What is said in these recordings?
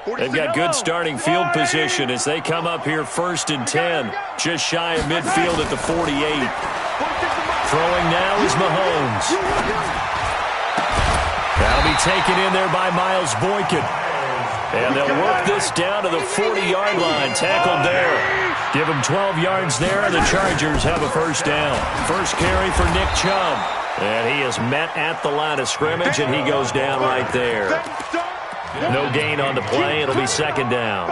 They've got good starting field position as they come up here 1st and 10, just shy of midfield at the 48. Throwing now is Mahomes. That'll be taken in there by Miles Boykin. And they'll work this down to the 40-yard line, tackled there. Give them 12 yards there, and the Chargers have a first down. First carry for Nick Chubb. And he is met at the line of scrimmage, and he goes down right there. No gain on the play. It'll be second down.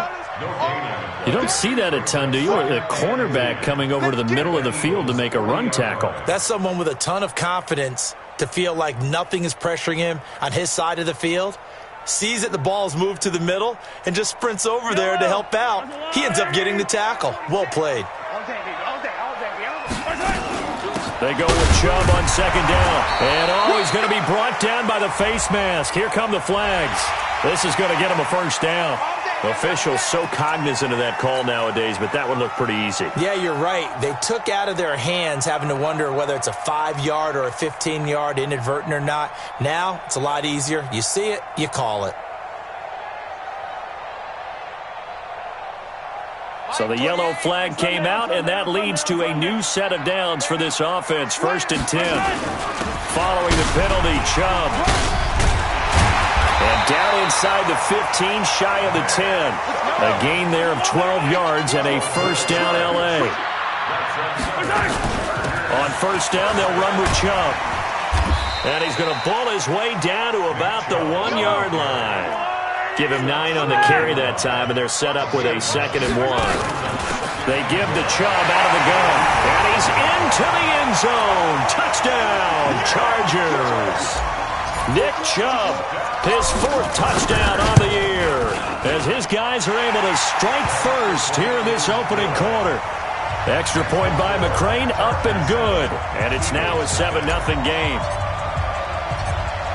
You don't see that a ton, do you? A cornerback coming over to the middle of the field to make a run tackle. That's someone with a ton of confidence to feel like nothing is pressuring him on his side of the field. Sees that the ball's moved to the middle and just sprints over there to help out. He ends up getting the tackle. Well played. They go with Chubb on second down. And he's going to be brought down by the face mask. Here come the flags. This is going to get him a first down. Officials so cognizant of that call nowadays, but that one looked pretty easy. Yeah, you're right. They took out of their hands having to wonder whether it's a 5-yard or a 15-yard inadvertent or not. Now, it's a lot easier. You see it, you call it. So the yellow flag came out, and that leads to a new set of downs for this offense. 1st and 10. Following the penalty, Chubb. And down inside the 15, shy of the 10. A gain there of 12 yards and a first down L.A. On first down, they'll run with Chubb. And he's going to bull his way down to about the 1-yard line. Give him 9 on the carry that time, and they're set up with a 2nd and 1. They give the Chubb out of the gun. And he's into the end zone. Touchdown, Chargers. Nick Chubb, his 4th touchdown on the year, as his guys are able to strike first here in this opening quarter. Extra point by McCrane, up and good. And it's now a 7-0 game.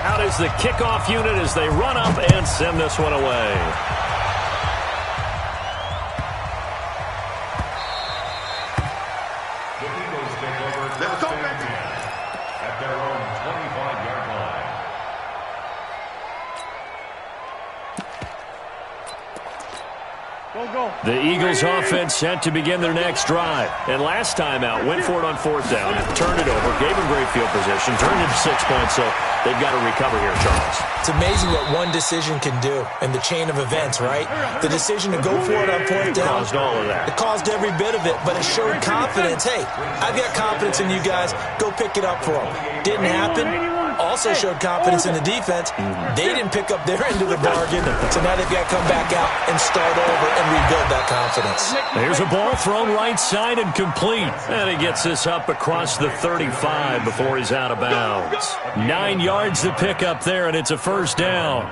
Out is the kickoff unit as they run up and send this one away. The Eagles take over at their own 25-yard line. The Eagles offense set to begin their next drive. And last time out, went for it on 4th down, turned it over, gave them great field position, turned it to 6 points, so they've got to recover here, Charles. It's amazing what one decision can do in the chain of events, right? The decision to go for it on 4th down. Caused all of that. It caused every bit of it, but it showed confidence. Hey, I've got confidence in you guys. Go pick it up for them. Didn't happen. Also showed confidence in the defense. They didn't pick up their end of the bargain, so now they've got to come back out and start over and rebuild that confidence. Here's a ball thrown right side and complete. And he gets this up across the 35 before he's out of bounds. 9 yards to pick up there, and it's a first down.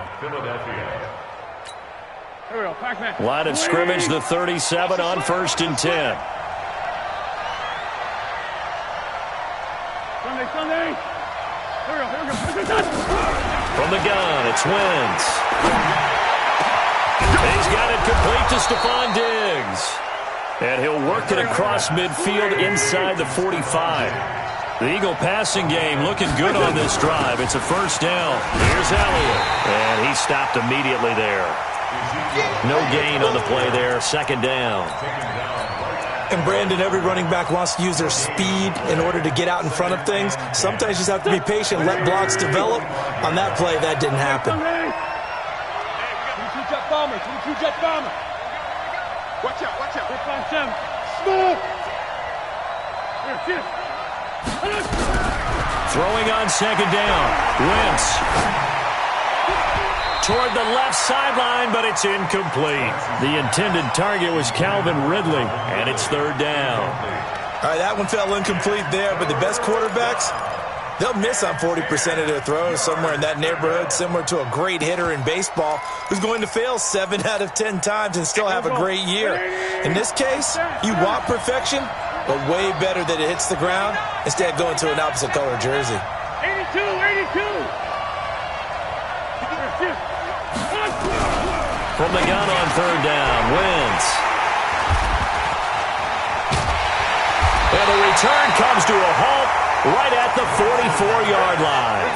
Line of scrimmage, the 37 on 1st and 10. From the gun, it's Wentz. He's got it complete to Stephon Diggs. And he'll work it across midfield inside the 45. The Eagle passing game looking good on this drive. It's a first down. Here's Elliott. And he stopped immediately there. No gain on the play there. 2nd down. And Brandon, every running back wants to use their speed in order to get out in front of things. Sometimes you just have to be patient, let blocks develop. On that play, that didn't happen. Watch out. Throwing on 2nd down. Wentz. Toward the left sideline, but it's incomplete. The intended target was Calvin Ridley, and it's 3rd down. All right, that one fell incomplete there, but the best quarterbacks, they'll miss on 40% of their throws, somewhere in that neighborhood, similar to a great hitter in baseball who's going to fail 7 out of 10 times and still have a great year. In this case, you want perfection, but way better that it hits the ground instead of going to an opposite color jersey. 82. From the gun on 3rd down, Wentz. And the return comes to a halt right at the 44-yard line.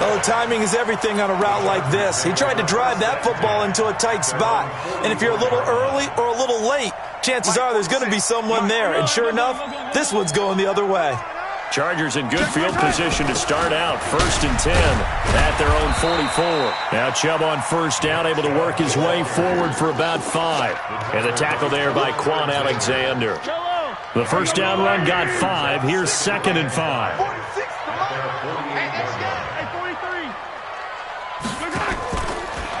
Oh, timing is everything on a route like this. He tried to drive that football into a tight spot. And if you're a little early or a little late, chances are there's going to be someone there. And sure enough, this one's going the other way. Chargers in good field position to start out. 1st and 10 at their own 44. Now Chubb on first down, able to work his way forward for about 5. And the tackle there by Quan Alexander. The first down run got 5. Here's 2nd and 5.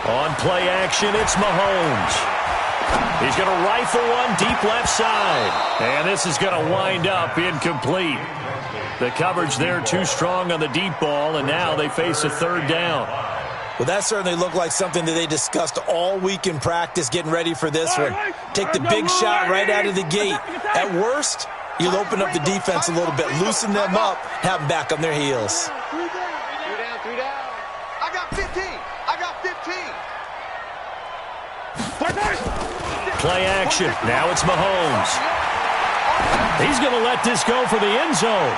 On play action, it's Mahomes. He's going to rifle one deep left side. And this is going to wind up incomplete. The coverage there too strong on the deep ball, and now they face a 3rd down. Well, that certainly looked like something that they discussed all week in practice getting ready for this one. Take the big shot right out of the gate. At worst, you'll open up the defense a little bit, loosen them up, have them back on their heels. 3 down. I got 15. Play action. Now it's Mahomes. He's going to let this go for the end zone.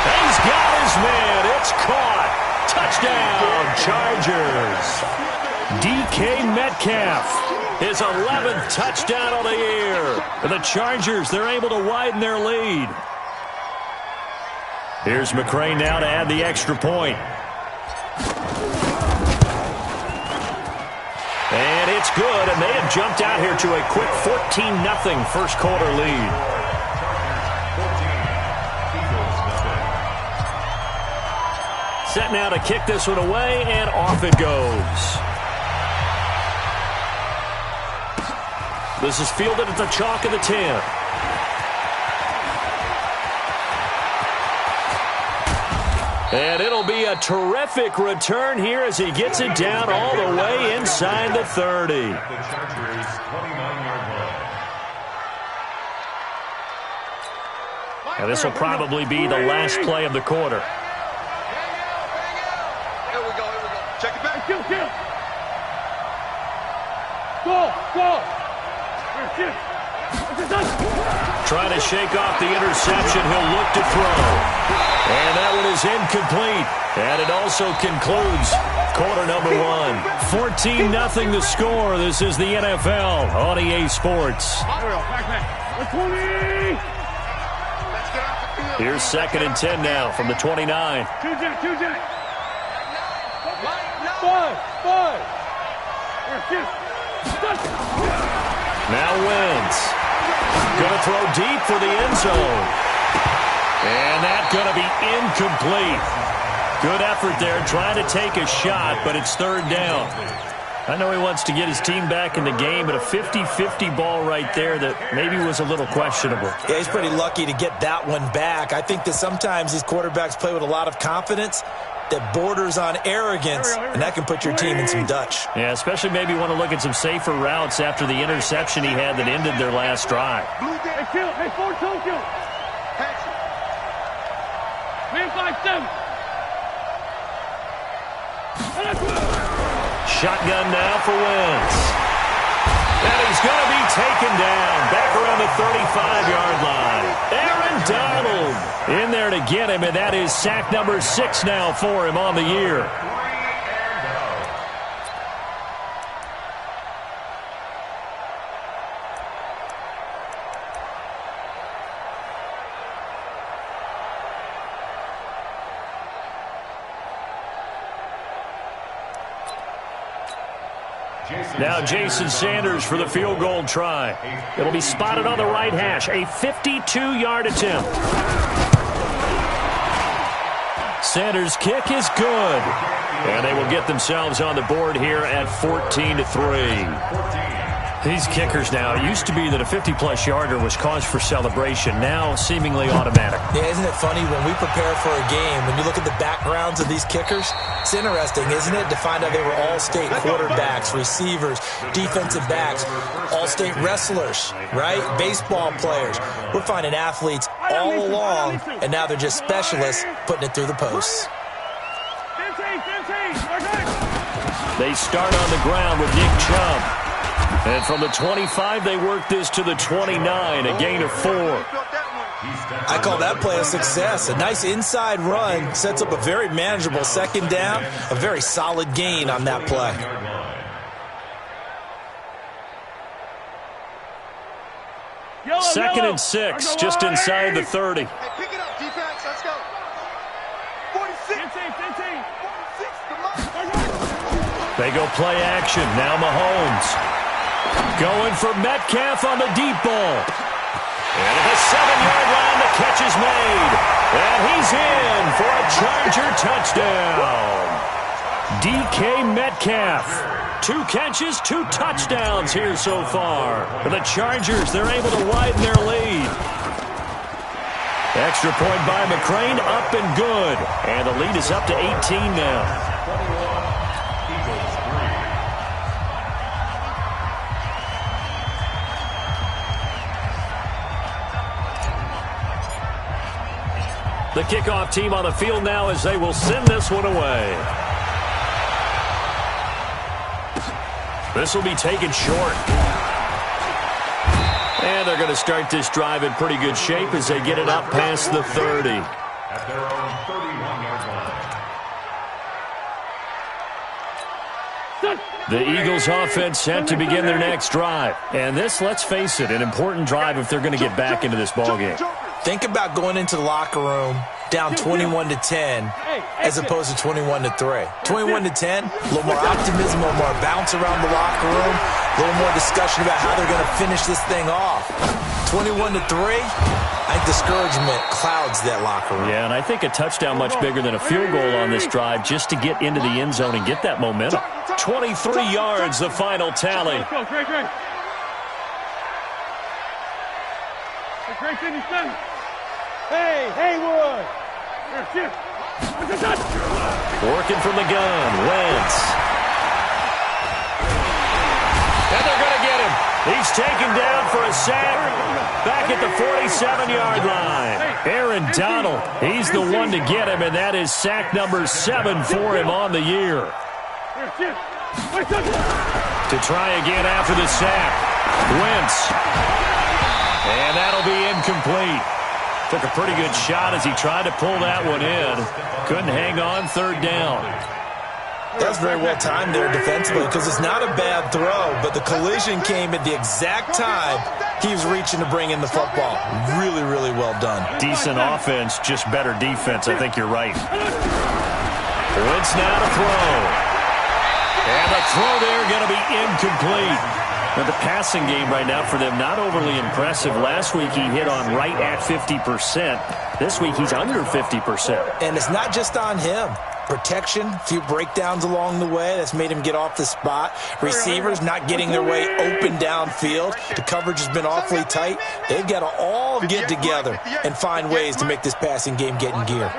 He's got his man. It's caught. Touchdown, Chargers. DK Metcalf, his 11th touchdown of the year. For the Chargers, they're able to widen their lead. Here's McCray now to add the extra point. And it's good, and they have jumped out here to a quick 14-0 first quarter lead. Set now to kick this one away, and off it goes. This is fielded at the chalk of the 10. And it'll be a terrific return here as he gets it down all the way inside the 30. And this will probably be the last play of the quarter. Here we go. Check it back. Go. Trying to shake off the interception. He'll look to throw. And that one is incomplete. And it also concludes quarter number 1. 14-0 the score. This is the NFL on EA Sports. Here's 2nd and 10 now from the 29. Now Wentz. Going to throw deep for the end zone. And that's going to be incomplete. Good effort there trying to take a shot, but it's 3rd down. I know he wants to get his team back in the game, but a 50-50 ball right there that maybe was a little questionable. Yeah, he's pretty lucky to get that one back. I think that sometimes these quarterbacks play with a lot of confidence that borders on arrogance, and that can put your team in some Dutch. Yeah, especially maybe want to look at some safer routes after the interception he had that ended their last drive. Shotgun now for Wentz. And he's going to be taken down back around the 35-yard line. Aaron Donald in there to get him, and that is sack number 6 now for him on the year. Now Jason Sanders for the field goal try. It'll be spotted on the right hash. A 52-yard attempt. Sanders' kick is good. And they will get themselves on the board here at 14-3. These kickers now, it used to be that a 50-plus yarder was cause for celebration. Now seemingly automatic. Yeah, isn't it funny when we prepare for a game, when you look at the backgrounds of these kickers, it's interesting, isn't it, to find out they were all-state quarterbacks, receivers, defensive backs, all-state wrestlers, right? Baseball players. We're finding athletes all along, and now they're just specialists putting it through the posts. They start on the ground with Nick Chubb. And from the 25, they work this to the 29, a gain of 4. I call that play a success. A nice inside run sets up a very manageable second down, a very solid gain on that play. Second and 6, just inside the 30. Hey, pick it up, defense. Let's go. 46. 15. 46. Come on. They go play action. Now Mahomes. Going for Metcalf on the deep ball. And at the 7-yard line, the catch is made. And he's in for a Charger touchdown. DK Metcalf. 2 catches, 2 touchdowns here so far. For the Chargers, they're able to widen their lead. Extra point by McCrane, up and good. And the lead is up to 18 now. The kickoff team on the field now as they will send this one away. This will be taken short. And they're going to start this drive in pretty good shape as they get it up past the 30. At their own 31-yard line. The Eagles offense set to begin their next drive. And this, let's face it, an important drive if they're going to get back into this ballgame. Think about going into the locker room down 21-10 as opposed to 21-3. 21-10, a little more optimism, a little more bounce around the locker room, a little more discussion about how they're going to finish this thing off. 21-3, I think discouragement clouds that locker room. Yeah, and I think a touchdown much bigger than a field goal on this drive just to get into the end zone and get that momentum. 23 yards, the final tally. Go, Trey. Trey, finish them. Hey, Haywood. Working from the gun, Wentz. And they're going to get him. He's taken down for a sack back at the 47-yard line. Aaron Donald, he's the one to get him, and that is sack number 7 for him on the year. To try again after the sack. Wentz. And that'll be incomplete. Took a pretty good shot as he tried to pull that one in. Couldn't hang on, third down. That was very well timed there defensively because it's not a bad throw, but the collision came at the exact time he was reaching to bring in the football. Really, really well done. Decent offense, just better defense. I think you're right. Wentz now to throw. And the throw there going to be incomplete. Now, the passing game right now for them, not overly impressive. Last week, he hit on right at 50%. This week, he's under 50%. And it's not just on him. Protection, a few breakdowns along the way. That's made him get off the spot. Receivers not getting their way open downfield. The coverage has been awfully tight. They've got to all get together and find ways to make this passing game get in gear.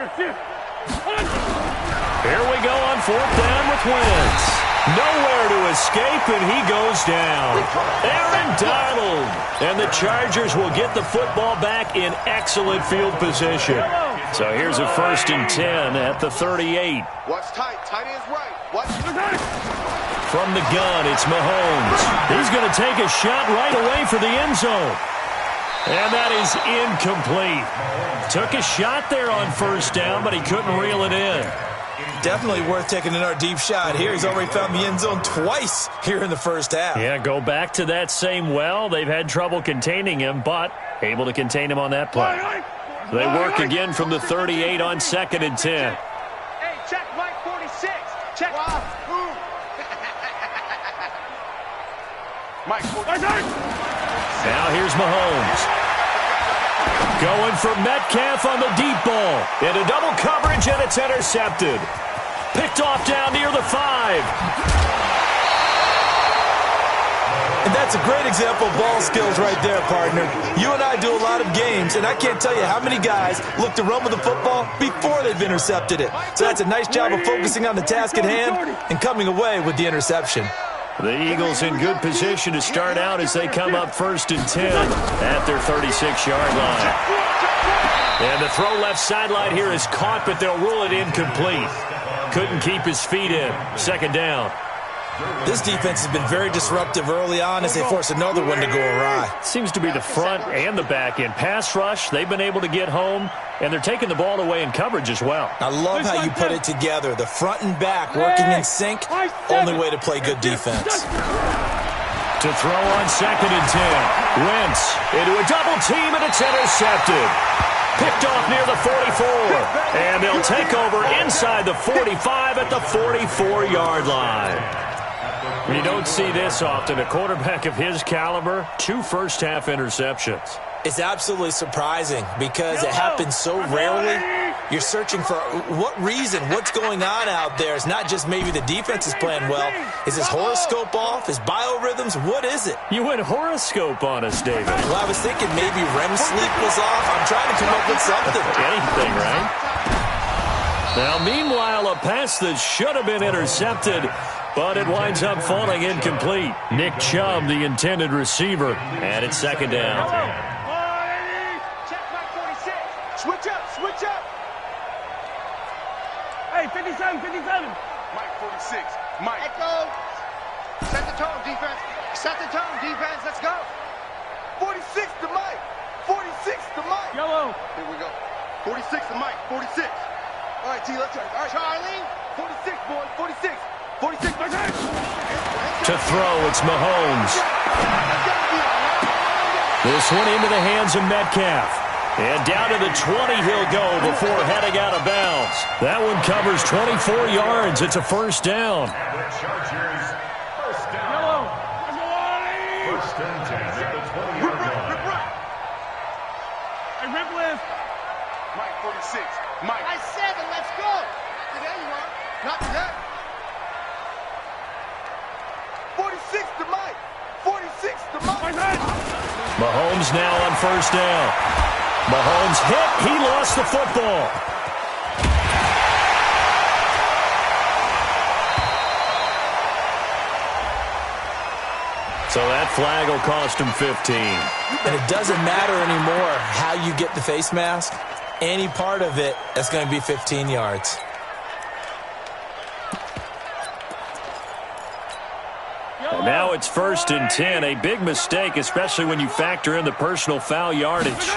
Here we go on 4th down with Wentz. Nowhere to escape, and he goes down. Aaron Donald. And the Chargers will get the football back in excellent field position. So here's a 1st and 10 at the 38. Watch tight. Tight end's right. Watch. From the gun, it's Mahomes. He's going to take a shot right away for the end zone. And that is incomplete. Took a shot there on 1st down, but he couldn't reel it in. Definitely worth taking another deep shot here. He's already found the end zone twice here in the first half. Yeah, go back to that same well. They've had trouble containing him, but able to contain him on that play. They work again from the 38 on 2nd and 10. Hey, check Mike 46. Check. Mike 46. Now here's Mahomes. Going for Metcalf on the deep ball. Into double coverage, and it's intercepted. Picked off down near the 5. And that's a great example of ball skills right there, partner. You and I do a lot of games, and I can't tell you how many guys look to run with the football before they've intercepted it. So that's a nice job of focusing on the task at hand and coming away with the interception. The Eagles in good position to start out as they come up 1st and 10 at their 36-yard line. And the throw left sideline here is caught, but they'll rule it incomplete. Couldn't keep his feet in. 2nd down. This defense has been very disruptive early on as they force another one to go awry. Seems to be the front and the back end. Pass rush, they've been able to get home, and they're taking the ball away in coverage as well. I love how you put it together. The front and back working in sync, only way to play good defense. To throw on 2nd and 10. Wentz into a double team, and it's intercepted. Picked off near the 44. And they'll take over inside the 45 at the 44-yard line. You don't see this often. A quarterback of his caliber, 2 first-half interceptions. It's absolutely surprising because it happens so rarely. You're searching for what reason, what's going on out there. It's not just maybe the defense is playing well. Is his horoscope off? His biorhythms? What is it? You went horoscope on us, David. Well, I was thinking maybe REM sleep was off. I'm trying to come up with something. Anything, right? Now, meanwhile, a pass that should have been intercepted, but it winds up falling incomplete. Nick Chubb, the intended receiver, and it's 2nd down. Check Mike 46. Switch up, switch up. Hey, 57, 57. Mike 46. Mike. Echo. Set the tone, defense. Set the tone, defense. Let's go. 46 to Mike. 46 to Mike. Yellow. Here we go. 46 to Mike. 46. All right, T, let's go. All right, Charlie. 46, boys. 46. 46. To throw, it's Mahomes. This one into the hands of Metcalf. And down to the 20 he'll go before heading out of bounds. That one covers 24 yards. It's a 1st down. And the Chargers, first down. Yellow. First and 10 at the 20-yard line. Hey, rip left. Mike 46. Mike. I 7. Let's go. Not today, you are. Not today. 46 to Mike. 46 to Mike. Mahomes now on 1st down. Mahomes hit. He lost the football. So that flag will cost him 15. And it doesn't matter anymore how you get the face mask. Any part of it, that's going to be 15 yards. And now it's 1st and 10. A big mistake, especially when you factor in the personal foul yardage.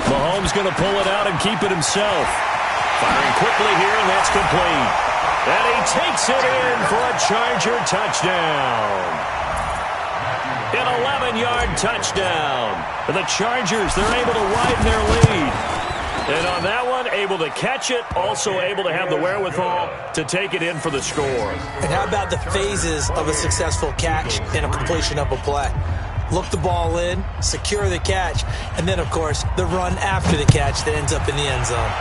Mahomes going to pull it out and keep it himself. Firing quickly here, and that's complete. And he takes it in for a Charger touchdown. An 11-yard touchdown. For the Chargers, they're able to widen their lead. And on that one, able to catch it, also able to have the wherewithal to take it in for the score. And how about the phases of a successful catch and a completion of a play? Look the ball in, secure the catch, and then, of course, the run after the catch that ends up in the end zone.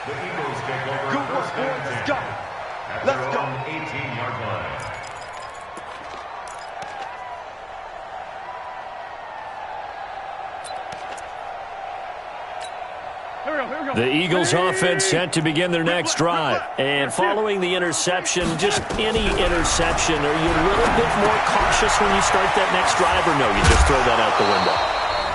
The Eagles take over. Good work, First and boys. 10 Let's go. at Let's their go. own 18-yard line. The Eagles offense set to begin their next drive. And following the interception, just any interception, are you a little bit more cautious when you start that next drive, or no, you just throw that out the window?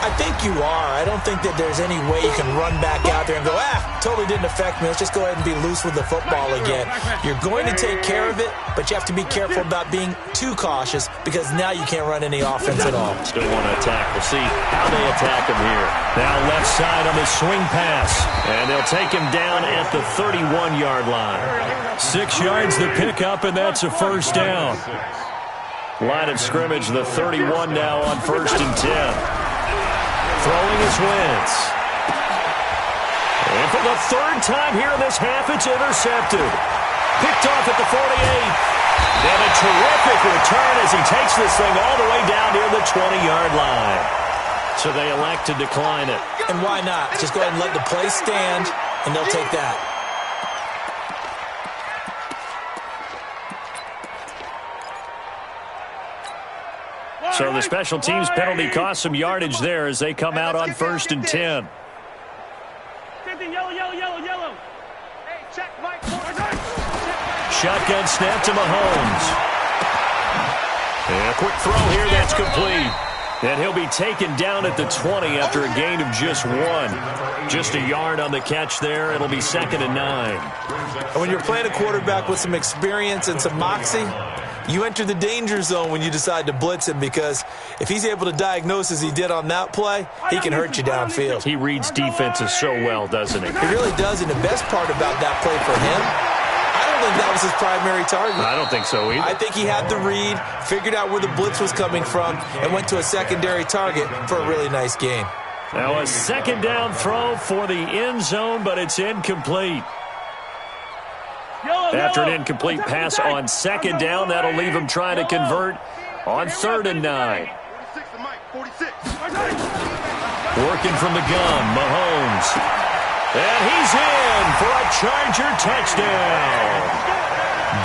I think you are. I don't think that there's any way you can run back out there and go, totally didn't affect me. Let's just go ahead and be loose with the football again. You're going to take care of it, but you have to be careful about being too cautious because now you can't run any offense at all. Still want to attack. We'll see how they attack him here. Now left side on the swing pass, and they'll take him down at the 31-yard line. 6 yards to pick up, and that's a 1st down. Line of scrimmage, the 31 now on 1st and 10. Throwing his Wentz. And for the 3rd time here in this half, it's intercepted. Picked off at the 48. And a terrific return as he takes this thing all the way down near the 20-yard line. So they elect to decline it. And why not? Just go ahead and let the play stand, and they'll take that. So the special teams penalty cost some yardage there as they come out on 1st and 10. 50, yellow. Hey, check Mike 46. Shotgun snap to Mahomes. And a quick throw here, that's complete. And he'll be taken down at the 20 after a gain of just 1. Just a yard on the catch there. It'll be 2nd and 9. And when you're playing a quarterback with some experience and some moxie, you enter the danger zone when you decide to blitz him, because if he's able to diagnose as he did on that play, he can hurt you downfield. He reads defenses so well, doesn't he? He really does, and the best part about that play for him, I don't think that was his primary target. I don't think so either. I think he had the read, figured out where the blitz was coming from, and went to a secondary target for a really nice gain. Now a 2nd down throw for the end zone, but it's incomplete. After an incomplete pass on 2nd down, that'll leave him trying to convert on 3rd and 9. 46. Working from the gun, Mahomes. And he's in for a Charger touchdown.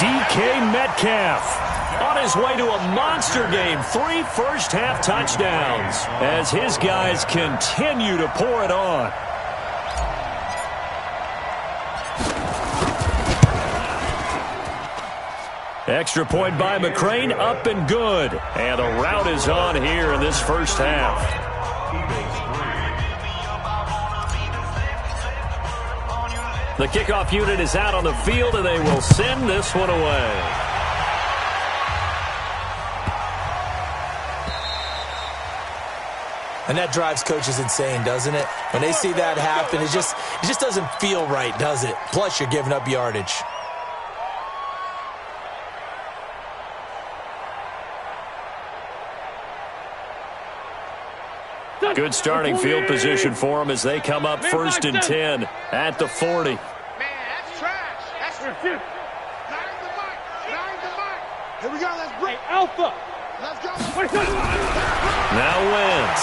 DK Metcalf on his way to a monster game. 3 first-half touchdowns as his guys continue to pour it on. Extra point by McCrane, up and good. And the route is on here in this first half. The kickoff unit is out on the field, and they will send this one away. And that drives coaches insane, doesn't it? When they see that happen, it just doesn't feel right, does it? Plus, you're giving up yardage. Good starting field position for them as they come up 1st and 10 at the 40. Man, that's trash. That's trash. Nine the mic. Here we go. Let's break. Hey, Alpha. Let's go. Now Wentz.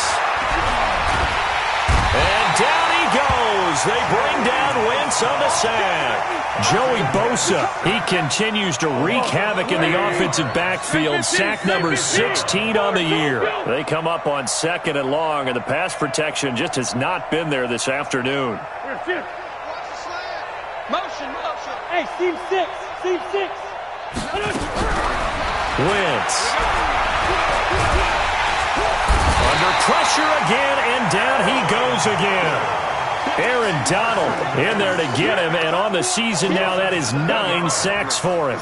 And down he goes. They bring down Wentz on the sack. Joey Bosa, he continues to wreak havoc in the offensive backfield. Sack number 16 on the year. They come up on 2nd and long, and the pass protection just has not been there this afternoon. Watch the slant. Motion. Hey, seam 6. Wentz. Under pressure again, and down he goes again. Aaron Donald in there to get him, and on the season now, that is 9 sacks for him.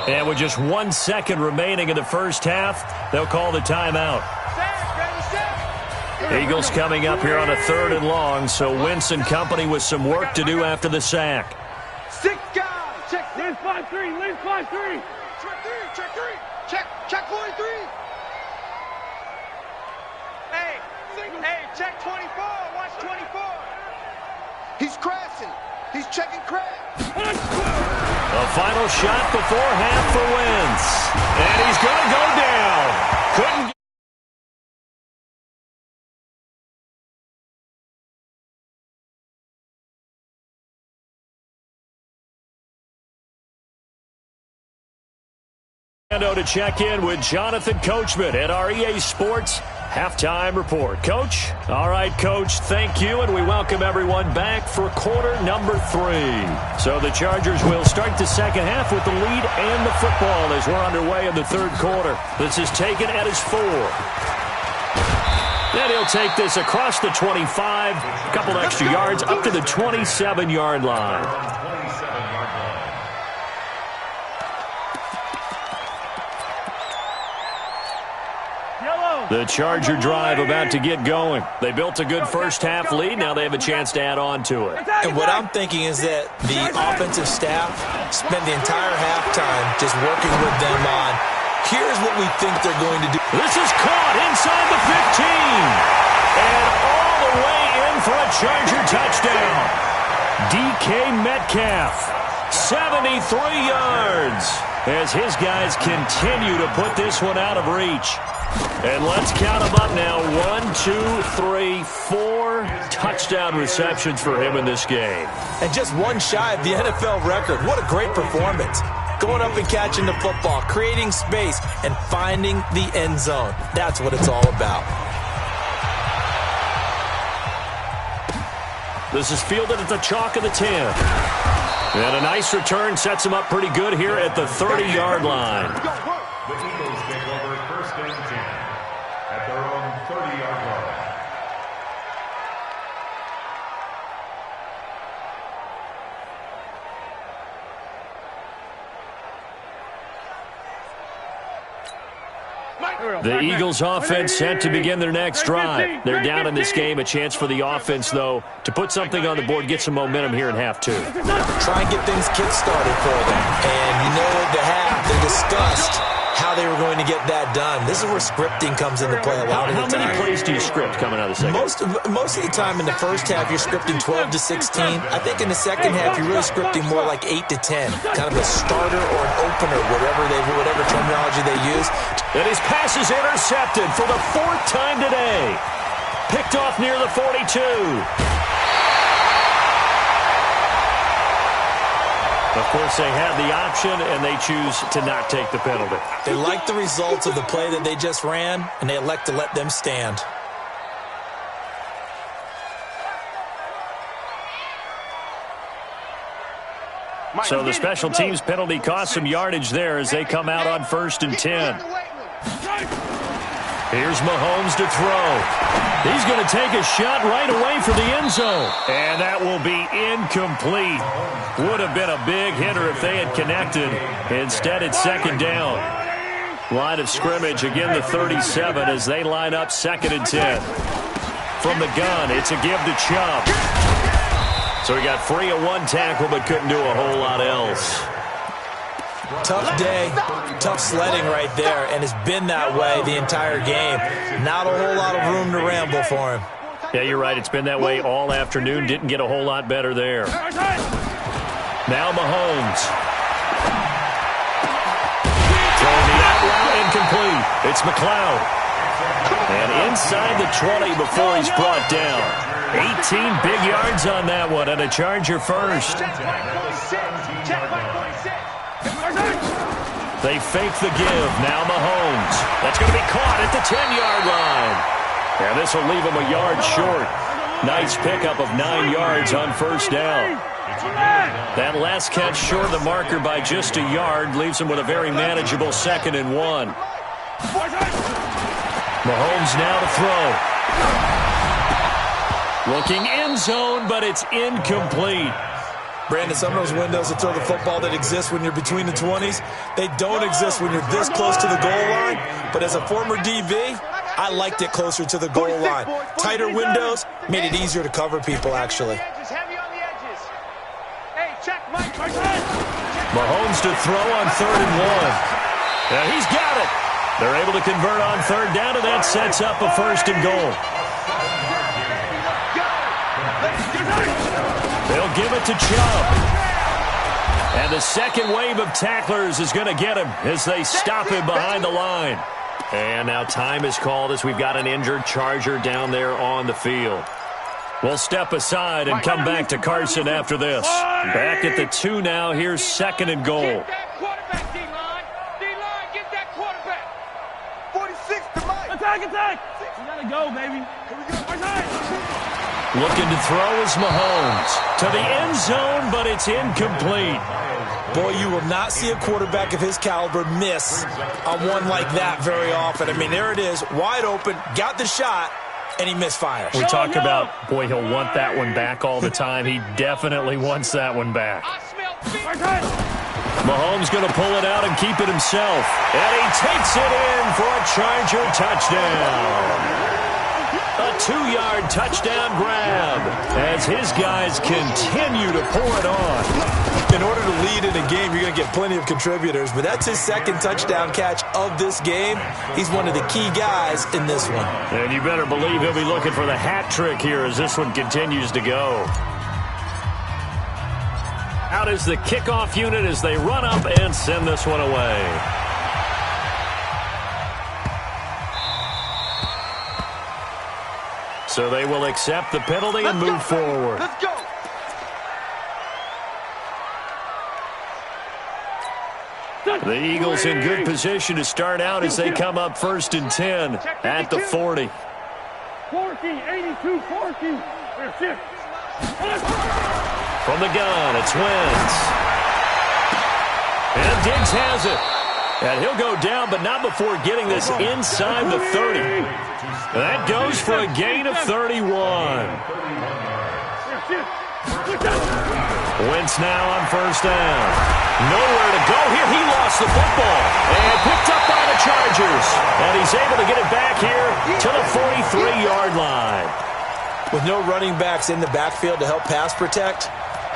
And with just 1 second remaining in the first half, they'll call the timeout. Eagles coming up here on a 3rd and long, so Wentz and company with some work to do after the sack. 6 guys. Check. Lane 5-3. Lane 5-3. Check 3. Check 43. Hey, check 24. Watch 24. He's crashing. He's checking crash. A final shot before half for Wentz. And he's going to go down. Couldn't to check in with Jonathan Coachman at our EA Sports Halftime Report. Coach? All right, Coach, thank you, and we welcome everyone back for quarter number 3. So the Chargers will start the second half with the lead and the football as we're underway in the 3rd quarter. This is taken at his 4. Then he'll take this across the 25, a couple extra yards up to the 27-yard line. The Charger drive about to get going. They built a good first-half lead. Now they have a chance to add on to it. And what I'm thinking is that the offensive staff spent the entire halftime just working with them on, here's what we think they're going to do. This is caught inside the 15. And all the way in for a Charger touchdown. DK Metcalf, 73 yards, as his guys continue to put this one out of reach. And let's count them up now. 1, 2, 3, 4 touchdown receptions for him in this game. And just one shy of the NFL record. What a great performance. Going up and catching the football, creating space, and finding the end zone. That's what it's all about. This is fielded at the chalk of the 10. And a nice return sets him up pretty good here at the 30-yard line. The Eagles take over 1st and 10. The Eagles offense set to begin their next drive. They're down in this game. A chance for the offense, though, to put something on the board, get some momentum here in half two. Try and get things kick-started for them. And you know at the half, they discussed how they were going to get that done. This is where scripting comes into play a lot of the time. How many plays do you script coming out of the second? Most of the time in the first half, you're scripting 12 to 16. I think in the second half, you're really scripting more like 8 to 10. Kind of a starter or an opener, whatever terminology they use. And his pass is intercepted for the fourth time today. Picked off near the 42. Of course, they had the option, and they choose to not take the penalty. They like the results of the play that they just ran, and they elect to let them stand. So the special teams penalty cost some yardage there as they come out on 1st and 10. Here's Mahomes to throw. He's going to take a shot right away for the end zone. And that will be incomplete. Would have been a big hitter if they had connected. Instead, it's second down. Line of scrimmage, again the 37 as they line up 2nd and 10. From the gun, it's a give to Chubb. So he got free of one tackle but couldn't do a whole lot else. Tough day, tough sledding right there, and it's been that way the entire game. Not a whole lot of room to ramble for him. Yeah, you're right. It's been that way all afternoon. Didn't get a whole lot better there. Now Mahomes. Throwing the out route incomplete. It's McLeod. And inside the 20 before he's brought down. 18 big yards on that one, and a Charger first. They fake the give. Now Mahomes. That's going to be caught at the 10-yard line. And this will leave him a yard short. Nice pickup of 9 yards on first down. That last catch short of the marker by just a yard leaves him with a very manageable 2nd and 1. Mahomes now to throw. Looking end zone, but it's incomplete. Brandon, some of those windows to throw the football that exist when you're between the 20s, they don't exist when you're this close to the goal line. But as a former DB, I liked it closer to the goal line. Tighter windows made it easier to cover people, actually. Mahomes to throw on 3rd and 1. Now he's got it. They're able to convert on 3rd down, and that sets up a 1st and goal. They'll give it to Chubb. And the second wave of tacklers is going to get him as they stop him behind the line. And now time is called as we've got an injured Charger down there on the field. We'll step aside and come back to Carson after this. Back at the 2 now. Here's 2nd and goal. Get that quarterback, D-line. D-line, get that quarterback. 46 to Mike. Attack. You gotta go, baby. Here we go. Looking to throw is Mahomes. To the end zone, but it's incomplete. Boy, you will not see a quarterback of his caliber miss on one like that very often. I mean, there it is, wide open, got the shot, and he misfires. We talk about, boy, he'll want that one back all the time. He definitely wants that one back. Mahomes going to pull it out and keep it himself. And he takes it in for a Charger touchdown. A 2-yard touchdown grab as his guys continue to pour it on. In order to lead in a game, you're going to get plenty of contributors, but that's his 2nd touchdown catch of this game. He's one of the key guys in this one. And you better believe he'll be looking for the hat trick here as this one continues to go. Out is the kickoff unit as they run up and send this one away. So they will accept the penalty and move forward. Let's go. The Eagles in good position to start out as they come up 1st and 10 at the 40. 40, 82, 40. From the gun, it's Wentz. And Diggs has it. And he'll go down, but not before getting this inside the 30. That goes for a gain of 31. Wentz now on 1st down. Nowhere to go here. He lost the football. And picked up by the Chargers. Chargers. And he's able to get it back here to the 43-yard line. With no running backs in the backfield to help pass protect,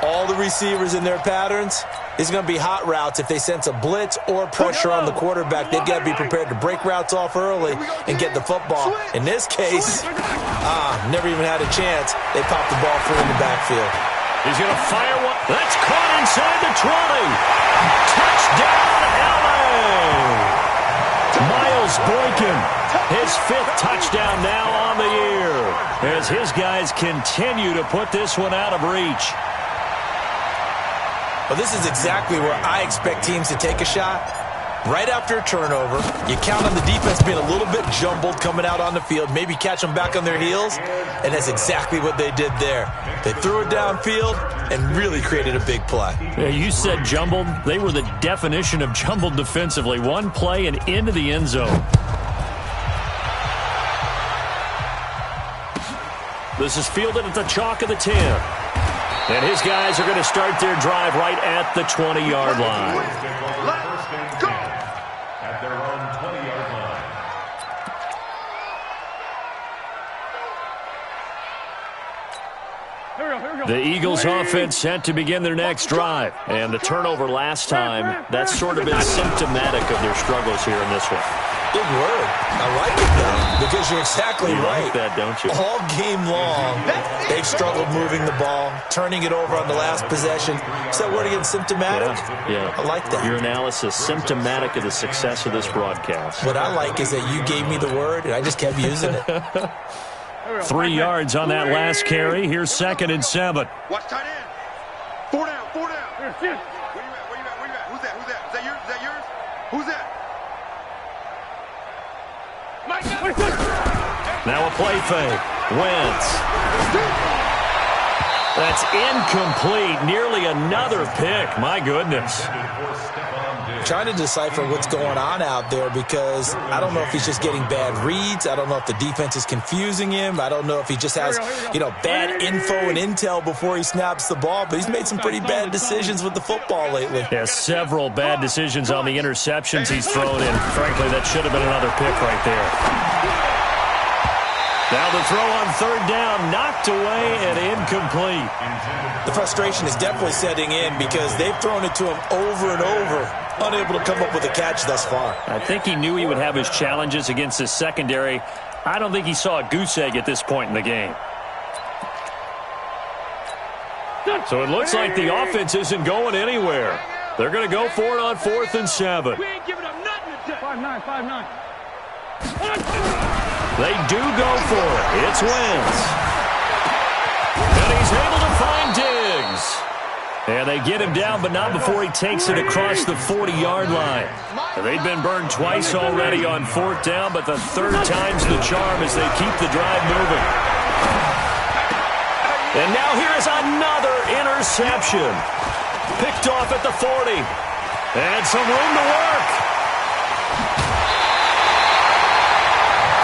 all the receivers in their patterns, it's going to be hot routes. If they sense a blitz or pressure on the quarterback, they've got to be prepared to break routes off early and get the football. In this case, never even had a chance. They popped the ball free in the backfield. He's going to fire one. That's caught inside the 20. Touchdown, LA! Miles Boykin, his 5th touchdown now on the year, as his guys continue to put this one out of reach. Well, this is exactly where I expect teams to take a shot. Right after a turnover, you count on the defense being a little bit jumbled coming out on the field, maybe catch them back on their heels, and that's exactly what they did there. They threw it downfield and really created a big play. Yeah, you said jumbled. They were the definition of jumbled defensively. One play and into the end zone. This is fielded at the chalk of the 10. And his guys are going to start their drive right at the 20-yard line. Let's go! At their own 20-yard line. The Eagles offense set to begin their next drive. And the turnover last time, that's sort of been symptomatic of their struggles here in this one. Big word. I like it, though, because you're exactly right. Like that, don't you? All game long, they've struggled moving the ball, turning it over on the last possession. Is that word again, symptomatic? Yeah. I like that. Your analysis, symptomatic of the success of this broadcast. What I like is that you gave me the word, and I just kept using it. 3 yards on that last carry. Here's 2nd and 7. Watch tight end. 4 down, 4 down. Where you at? Where you at? Where you at? Who's that? Who's that? Is that yours? Is that yours? Who's that? Now a play fake. Wentz. That's incomplete. Nearly another pick. My goodness. Trying to decipher what's going on out there because I don't know if he's just getting bad reads. I don't know if the defense is confusing him. I don't know if he just has, bad info and intel before he snaps the ball. But he's made some pretty bad decisions with the football lately. Yeah, several bad decisions on the interceptions he's thrown in. Frankly, that should have been another pick right there. Now the throw on 3rd down, knocked away and incomplete. The frustration is definitely setting in because they've thrown it to him over and over, unable to come up with a catch thus far. I think he knew he would have his challenges against his secondary. I don't think he saw a goose egg at this point in the game. So it looks like the offense isn't going anywhere. They're going to go for it on 4th and 7. We ain't giving up nothing today. 5-9, 5-9. They do go for it. It's Wentz. And he's able to find Diggs. And they get him down, but not before he takes it across the 40-yard line. They've been burned twice already on 4th down, but the 3rd time's the charm as they keep the drive moving. And now here is another interception. Picked off at the 40. And some room to work.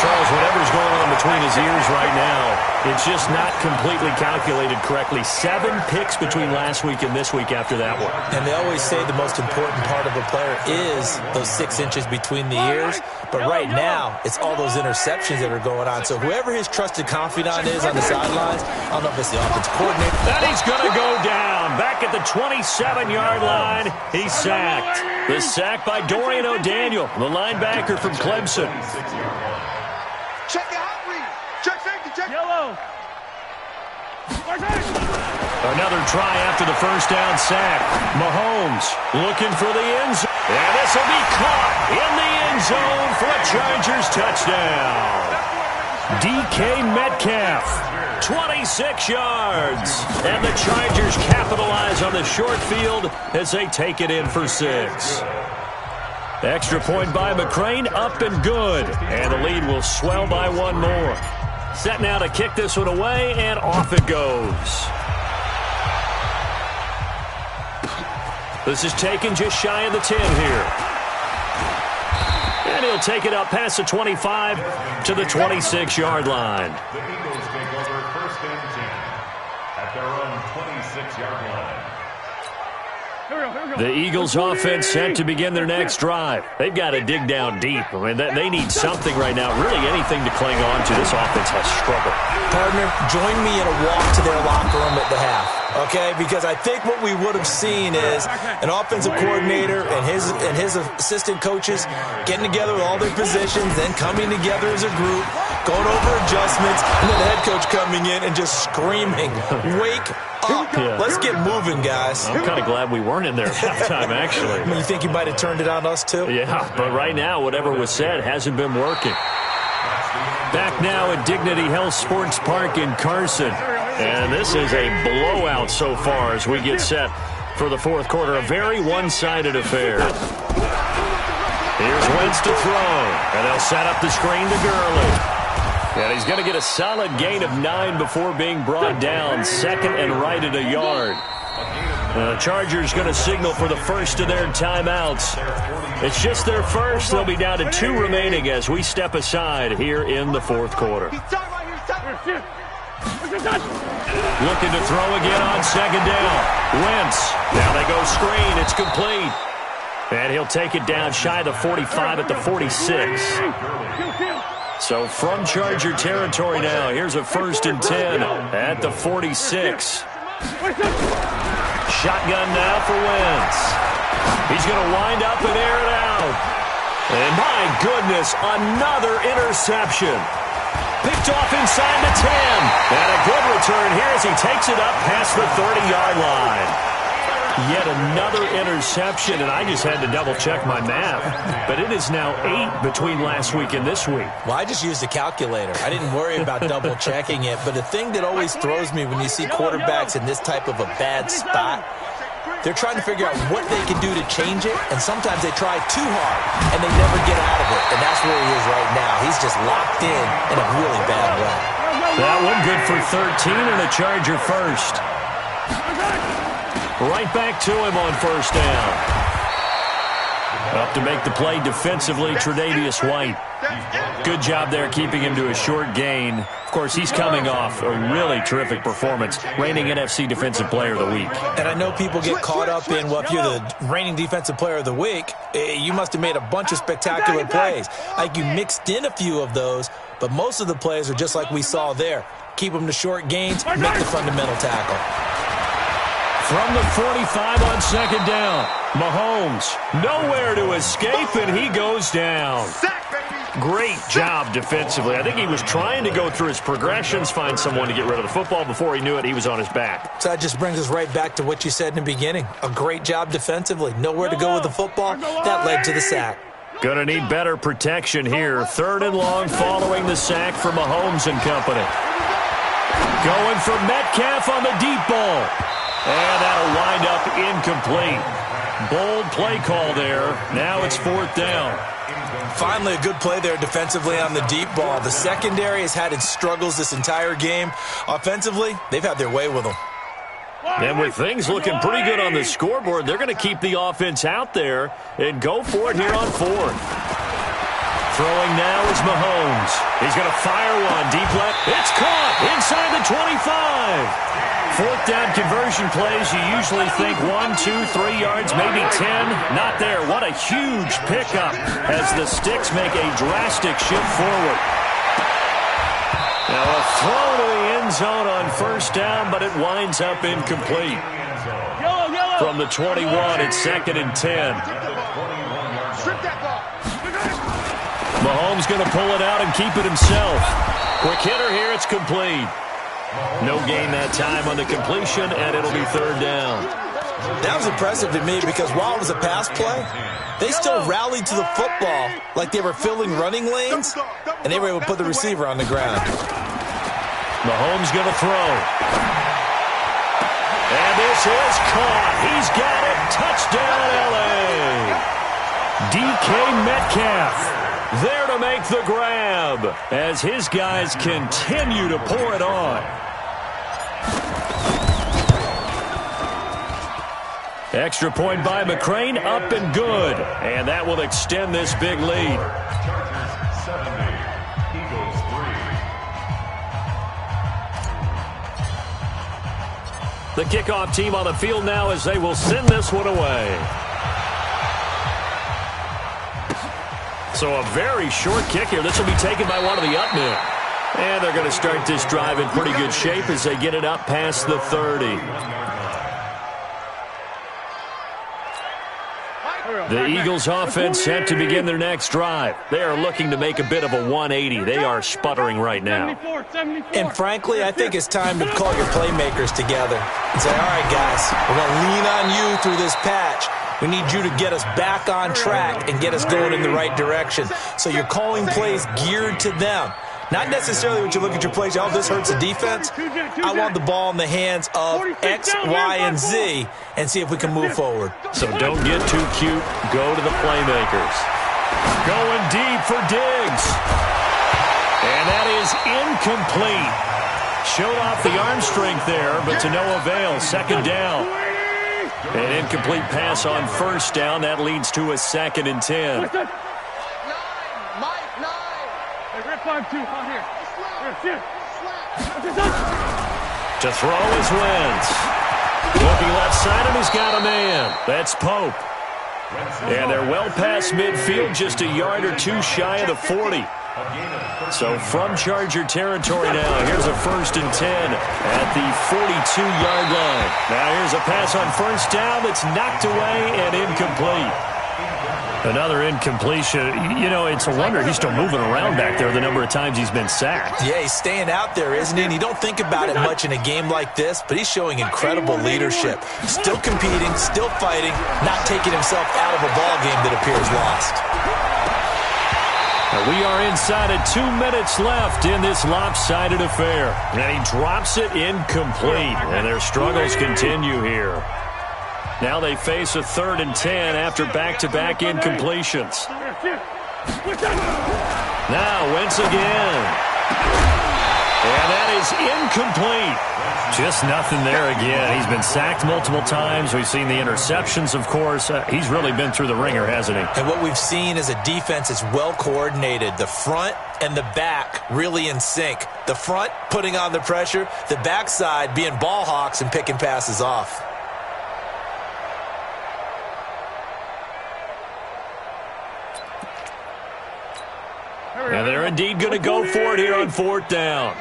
Charles, whatever's going on between his ears right now, it's just not completely calculated correctly. 7 picks between last week and this week after that one. And they always say the most important part of a player is those 6 inches between the ears. But right now, it's all those interceptions that are going on. So whoever his trusted confidant is on the sidelines, I don't know if it's the offensive coordinator. And he's going to go down. Back at the 27-yard line, he's sacked. The sack by Dorian O'Daniel, the linebacker from Clemson. Check the hot read. Check safety. Check. Yellow. Another try after the 1st down sack. Mahomes looking for the end zone. And this will be caught in the end zone for a Chargers touchdown. DK Metcalf, 26 yards. And the Chargers capitalize on the short field as they take it in for 6. Extra point by McCrane, up and good. And the lead will swell by 1 more. Set now to kick this one away, and off it goes. This is taken just shy of the 10 here. And he'll take it up past the 25 to the 26-yard line. The Eagles take over 1st and 10 at their own 26-yard line. The Eagles offense set to begin their next drive. They've got to dig down deep. I mean, they need something right now, really anything to cling on to. This offense has struggled. Partner, join me in a walk to their locker room at the half, okay? Because I think what we would have seen is an offensive coordinator and his assistant coaches getting together with all their positions, then coming together as a group, going over adjustments, and then the head coach coming in and just screaming, wake up. Yeah. Let's get moving, guys. I'm kind of glad we weren't in there at halftime, actually. You think you might have turned it on us, too? Yeah, but right now, whatever was said hasn't been working. Back now at Dignity Health Sports Park in Carson. And this is a blowout so far as we get set for the fourth quarter. A very one-sided affair. Here's Wentz to throw. And they'll set up the screen to Gurley. And he's going to get a solid gain of 9 before being brought down. Second and right at a yard. The Chargers going to signal for the first of their timeouts. It's just their first. They'll be down to 2 remaining as we step aside here in the fourth quarter. Looking to throw again on second down. Wentz. Now they go screen. It's complete. And he'll take it down shy of the 45 at the 46. So from Charger territory now, here's a 1st and 10 at the 46. Shotgun now for Wentz. He's going to wind up and air it out. And my goodness, another interception. Picked off inside the 10. And a good return here as he takes it up past the 30-yard line. Yet another interception, and I just had to double-check my math. But it is now 8 between last week and this week. Well, I just used a calculator. I didn't worry about double-checking it. But the thing that always throws me when you see quarterbacks in this type of a bad spot, they're trying to figure out what they can do to change it, and sometimes they try too hard, and they never get out of it. And that's where he is right now. He's just locked in a really bad way. That one good for 13 and a Charger first. Right back to him on first down. Up to make the play defensively, Tre'Davious White. Good job there keeping him to a short gain. Of course, he's coming off a really terrific performance, reigning NFC Defensive Player of the Week. And I know people get caught up in, well, if you're the reigning Defensive Player of the Week, you must have made a bunch of spectacular plays. Like you mixed in a few of those, but most of the plays are just like we saw there. Keep them to short gains, make the fundamental tackle. From the 45 on second down, Mahomes nowhere to escape, and he goes down. Great job defensively. I think he was trying to go through his progressions, find someone to get rid of the football. Before he knew it, he was on his back. So that just brings us right back to what you said in the beginning. A great job defensively. Nowhere to go with the football. That led to the sack. Going to need better protection here. 3rd and long following the sack for Mahomes and company. Going for Metcalf on the deep ball. And that'll wind up incomplete. Bold play call there. Now it's 4th down. Finally a good play there defensively on the deep ball. The secondary has had its struggles this entire game. Offensively, they've had their way with them. And with things looking pretty good on the scoreboard, they're going to keep the offense out there and go for it here on 4th. Throwing now is Mahomes. He's going to fire one deep left. It's caught inside the 25. 4th down conversion plays, you usually think 1, 2, 3 yards, maybe 10. Not there. What a huge pickup as the Sticks make a drastic shift forward. Now a throw to the end zone on first down, but it winds up incomplete. From the 21, it's 2nd and 10. Mahomes going to pull it out and keep it himself. Quick hitter here, it's complete. No gain that time on the completion, and it'll be 3rd down. That was impressive to me because while it was a pass play, they still rallied to the football like they were filling running lanes, and they were able to put the receiver on the ground. Mahomes going to throw. And this is caught. He's got it. Touchdown, L.A. DK Metcalf there to make the grab as his guys continue to pour it on. Extra point by McCrane, up and good. And that will extend this big lead. The kickoff team on the field now as they will send this one away. So a very short kick here. This will be taken by one of the up men. And they're going to start this drive in pretty good shape as they get it up past the 30. The Eagles offense set to begin their next drive. They are looking to make a bit of a 180. They are sputtering right now. And frankly, I think it's time to call your playmakers together and say, all right, guys, we're going to lean on you through this patch. We need you to get us back on track and get us going in the right direction. So you're calling plays geared to them. Not necessarily when you look at your plays, oh, this hurts the defense. I want the ball in the hands of X, Y, and Z and see if we can move forward. So don't get too cute. Go to the playmakers. Going deep for Diggs. And that is incomplete. Showed off the arm strength there, but to no avail. Second down. An incomplete pass on first down. That leads to a 2nd and 10. To throw is Wentz. Looking left side, and he's got a man. That's Pope. And they're well past midfield, just a yard or two shy of the 40. So from Charger territory now, here's a 1st and 10 at the 42-yard line. Now here's a pass on first down that's knocked away and incomplete. Another incompletion. You know, it's a wonder he's still moving around back there the number of times he's been sacked. Yeah, he's staying out there, isn't he? And you don't think about it much in a game like this, but he's showing incredible leadership. Still competing, still fighting, not taking himself out of a ball game that appears lost. We are inside of 2 minutes left in this lopsided affair. And he drops it incomplete. And their struggles continue here. Now they face a 3rd and 10 after back-to-back incompletions. Now Wentz again. And that is incomplete. Just nothing there again. He's been sacked multiple times. We've seen the interceptions, of course. He's really been through the ringer, hasn't he? And what we've seen is a defense that's well coordinated. The front and the back really in sync. The front putting on the pressure. The backside being ball hawks and picking passes off. And they're indeed going to go for it here on 4th down.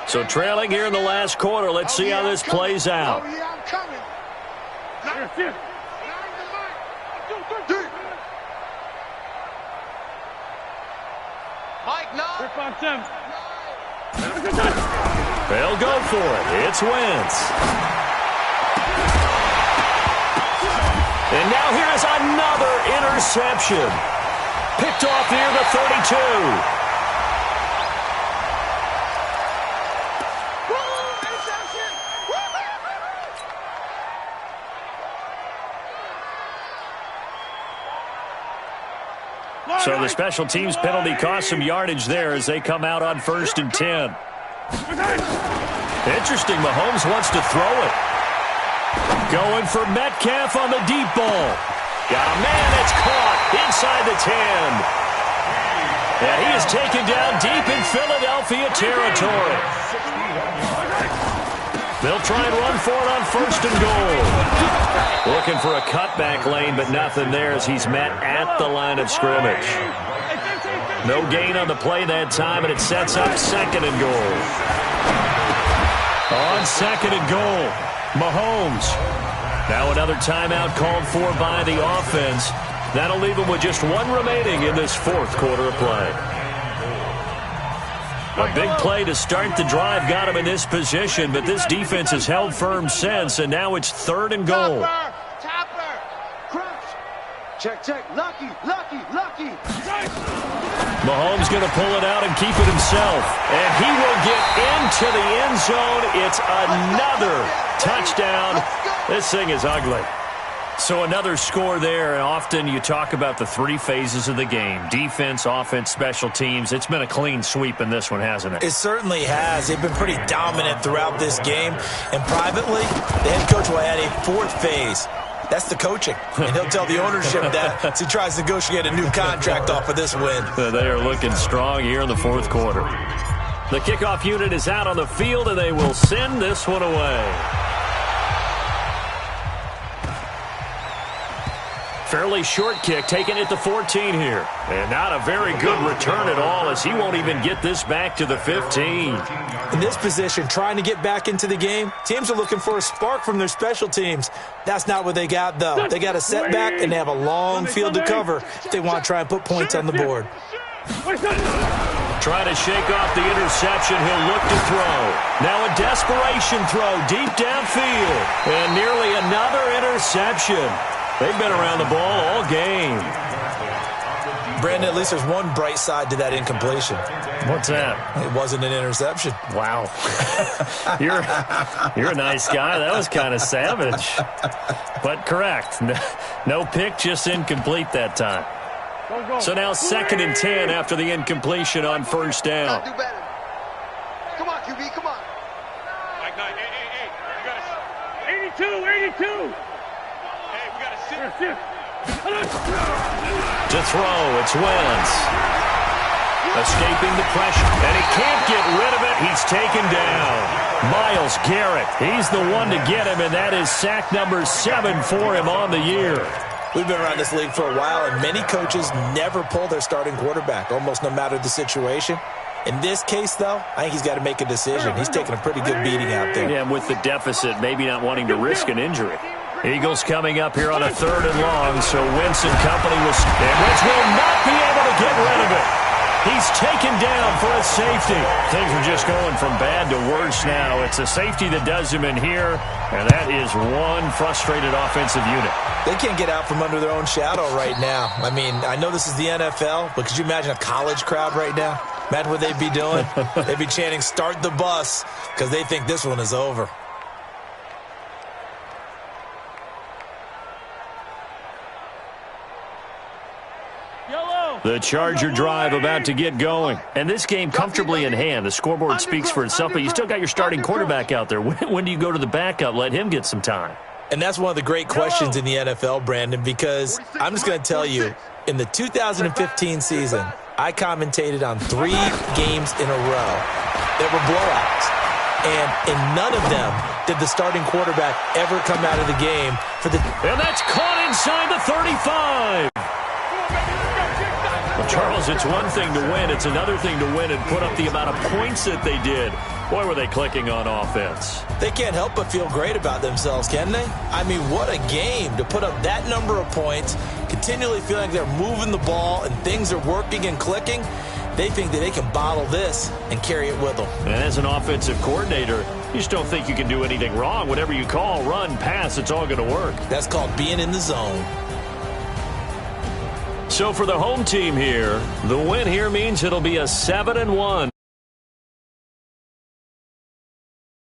So trailing here in the last quarter. Let's see how this plays out. They'll go for it. It's Wentz. And now here is another interception. Picked off near the 32. So the special teams penalty cost some yardage there as they come out on 1st and 10. Interesting, Mahomes wants to throw it. Going for Metcalf on the deep ball. Got a man that's caught inside the 10. Yeah, he is taken down deep in Philadelphia territory. They'll try and run for it on 1st and goal. Looking for a cutback lane, but nothing there as he's met at the line of scrimmage. No gain on the play that time, and it sets up 2nd and goal. On 2nd and goal, Mahomes. Now another timeout called for by the offense. That'll leave them with just 1 remaining in this 4th quarter of play. A big play to start the drive got him in this position, but this defense has held firm since, and now it's 3rd and goal. Tapper, crouch. Check. Lucky. Mahomes going to pull it out and keep it himself. And he will get into the end zone. It's another touchdown. This thing is ugly. So another score there, and often you talk about the 3 phases of the game. Defense, offense, special teams. It's been a clean sweep in this one, hasn't it? It certainly has. They've been pretty dominant throughout this game. And privately, the head coach will add a 4th phase. That's the coaching. And he'll tell the ownership that as he tries to negotiate a new contract off of this win. They are looking strong here in the 4th quarter. The kickoff unit is out on the field, and they will send this one away. Fairly short kick, taking it to 14 here. And not a very good return at all, as he won't even get this back to the 15. In this position, trying to get back into the game, teams are looking for a spark from their special teams. That's not what they got, though. They got a setback, and they have a long field to cover if they want to try and put points on the board. Trying to shake off the interception. He'll look to throw. Now a desperation throw deep downfield. And nearly another interception. They've been around the ball all game. Brandon, at least there's one bright side to that incompletion. What's that? It wasn't an interception. Wow. You're a nice guy. That was kind of savage. But correct. No pick, just incomplete that time. So now 2nd and 10 after the incompletion on first down. Do better. Come on, QB, come on. Hey, you got to 82. Hey, we got to sit. To throw, it's Wentz. Escaping the pressure, and he can't get rid of it. He's taken down. Myles Garrett, he's the one to get him, and that is sack number 7 for him on the year. We've been around this league for a while, and many coaches never pull their starting quarterback, almost no matter the situation. In this case, though, I think he's got to make a decision. He's taking a pretty good beating out there. Yeah, with the deficit, maybe not wanting to risk an injury. Eagles coming up here on a 3rd and long, so Wentz and company will... And Wentz will not be able to get rid of it. He's taken down for a safety. Things are just going from bad to worse now. It's a safety that does him in here, and that is one frustrated offensive unit. They can't get out from under their own shadow right now. I mean, I know this is the NFL, but could you imagine a college crowd right now? Imagine what they'd be doing. They'd be chanting, "Start the bus," because they think this one is over. The Charger drive about to get going. And this game comfortably in hand. The scoreboard speaks for itself, but you still got your starting quarterback out there. When do you go to the backup? Let him get some time. And that's one of the great questions in the NFL, Brandon, because I'm just going to tell you, in the 2015 season, I commentated on 3 games in a row that were blowouts. And in none of them did the starting quarterback ever come out of the game for the... And that's caught inside the 35. Well, Charles, it's one thing to win. It's another thing to win and put up the amount of points that they did. Boy, were they clicking on offense. They can't help but feel great about themselves, can they? I mean, what a game to put up that number of points, continually feeling like they're moving the ball and things are working and clicking. They think that they can bottle this and carry it with them. And as an offensive coordinator, you just don't think you can do anything wrong. Whatever you call, run, pass, it's all going to work. That's called being in the zone. So for the home team here, the win here means it'll be a 7-1.